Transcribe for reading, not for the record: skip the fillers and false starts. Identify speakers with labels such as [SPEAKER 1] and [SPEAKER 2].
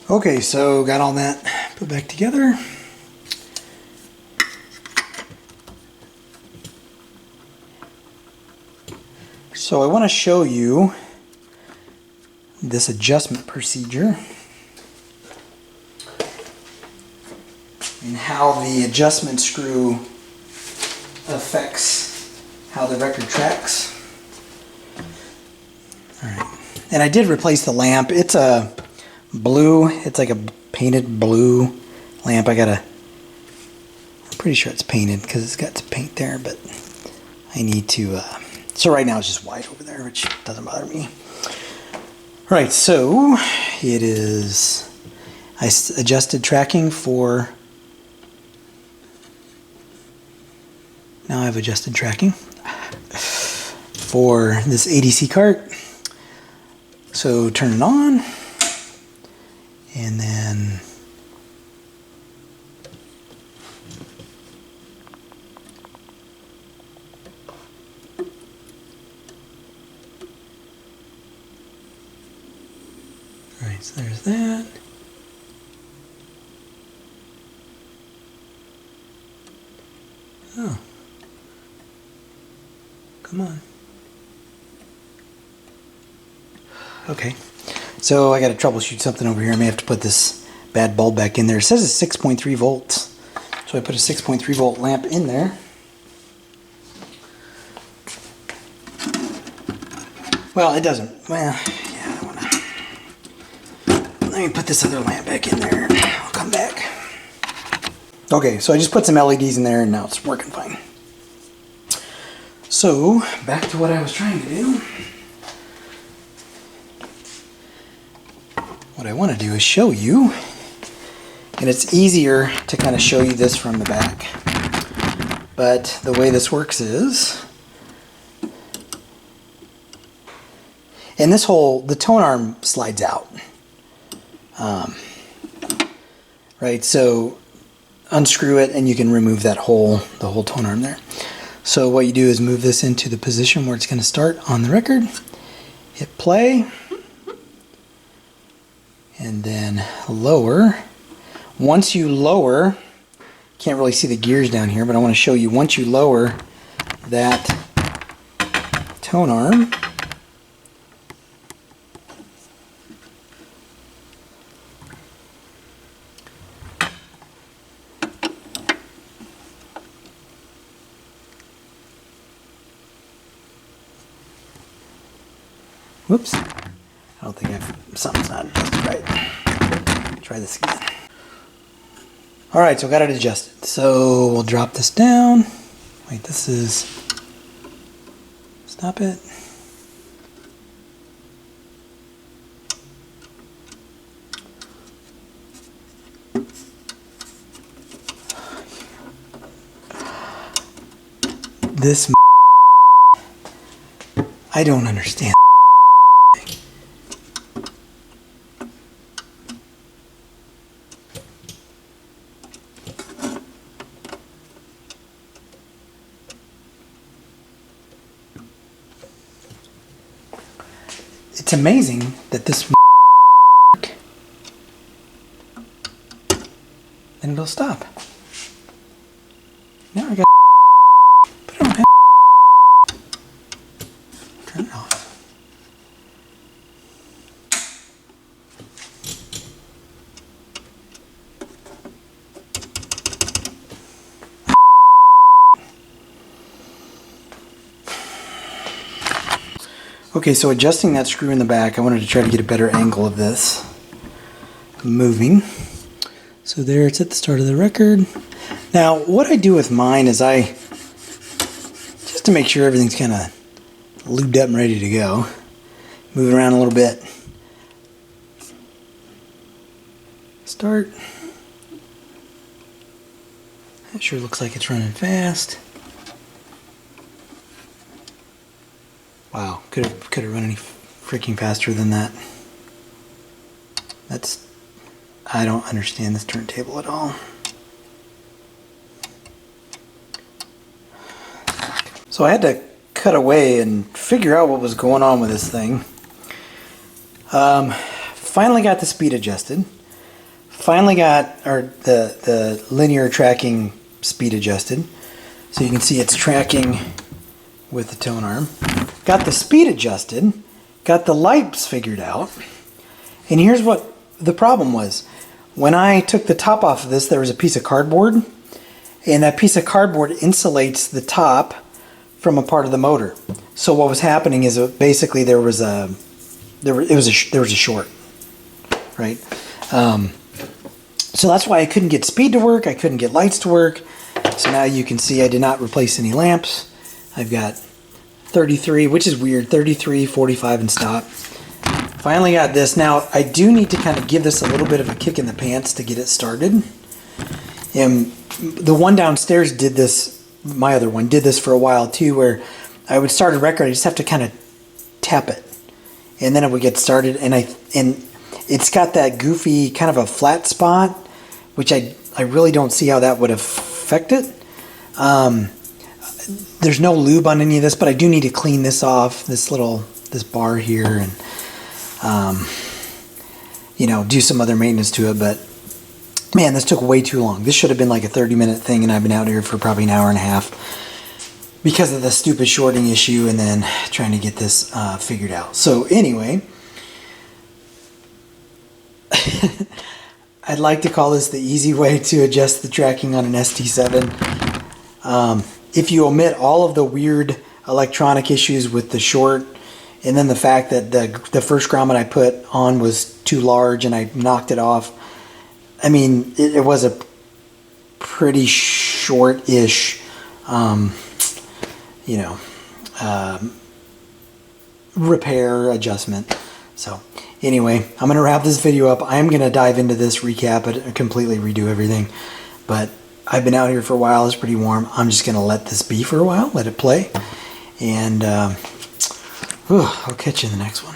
[SPEAKER 1] Okay, so got all that put back together. So I want to show you this adjustment procedure and how the adjustment screw affects how the record tracks. Alright, and I did replace the lamp. It's a blue, it's like a painted blue lamp. I'm pretty sure it's painted because it's got some paint there, but I need to, so right now it's just white over there, which doesn't bother me. Alright, so it is, I adjusted tracking for, now I've adjusted tracking for this ADC cart. So turn it on, and then alright, so there's that. Oh. Come on. Okay. So I got to troubleshoot something over here. I may have to put this bad bulb back in there. It says it's 6.3 volts. So I put a 6.3 volt lamp in there. Well, it doesn't. Well, yeah, I don't want to. Let me put this other lamp back in there. I'll come back. Okay, so I just put some LEDs in there and now it's working fine. So, back to what I was trying to do. What I want to do is show you, and it's easier to kind of show you this from the back. But the way this works is, and this whole, the tone arm slides out. Right, so unscrew it and you can remove that whole, the whole tone arm there. So what you do is move this into the position where it's going to start on the record, hit play, and then lower. Once you lower, can't really see the gears down here, but I want to show you, once you lower that tone arm, whoops, I don't think something's not adjusted right. Try this again. Alright, so I got it adjusted. So we'll drop this down. Wait, this is, stop it. This I don't understand. It's amazing that this work, and it'll stop. Now I got put it on. Turn it off. Okay, so adjusting that screw in the back, I wanted to try to get a better angle of this moving. So there, it's at the start of the record. Now, what I do with mine is just to make sure everything's kind of lubed up and ready to go, move it around a little bit. Start. That sure looks like it's running fast. Wow, could have run any freaking faster than that. I don't understand this turntable at all. So I had to cut away and figure out what was going on with this thing. Finally got the speed adjusted. finally got the linear tracking speed adjusted. So you can see it's tracking with the tone arm. Got the speed adjusted, got the lights figured out. And here's what the problem was. When I took the top off of this, there was a piece of cardboard, and that piece of cardboard insulates the top from a part of the motor. So what was happening is basically there was a short, right? So that's why I couldn't get speed to work. I couldn't get lights to work. So now you can see I did not replace any lamps. I've got 33, which is weird, 33, 45, and stop. Finally got this. Now, I do need to kind of give this a little bit of a kick in the pants to get it started. And the one downstairs did this, my other one, did this for a while too, where I would start a record, I just have to kind of tap it. And then it would get started, and it's got that goofy kind of a flat spot, which I really don't see how that would affect it. There's no lube on any of this, but I do need to clean this off, this bar here, and you know, do some other maintenance to it. But man, this took way too long. This should have been like a 30-minute thing, and I've been out here for probably an hour and a half because of the stupid shorting issue, and then trying to get this figured out. So anyway, I'd like to call this the easy way to adjust the tracking on an ST7. If you omit all of the weird electronic issues with the short, and then the fact that the first grommet I put on was too large and I knocked it off, I mean, it was a pretty short-ish, you know, repair adjustment. So anyway, I'm going to wrap this video up. I'm going to dive into this, recap it, completely redo everything. But I've been out here for a while. It's pretty warm. I'm just going to let this be for a while, let it play. And I'll catch you in the next one.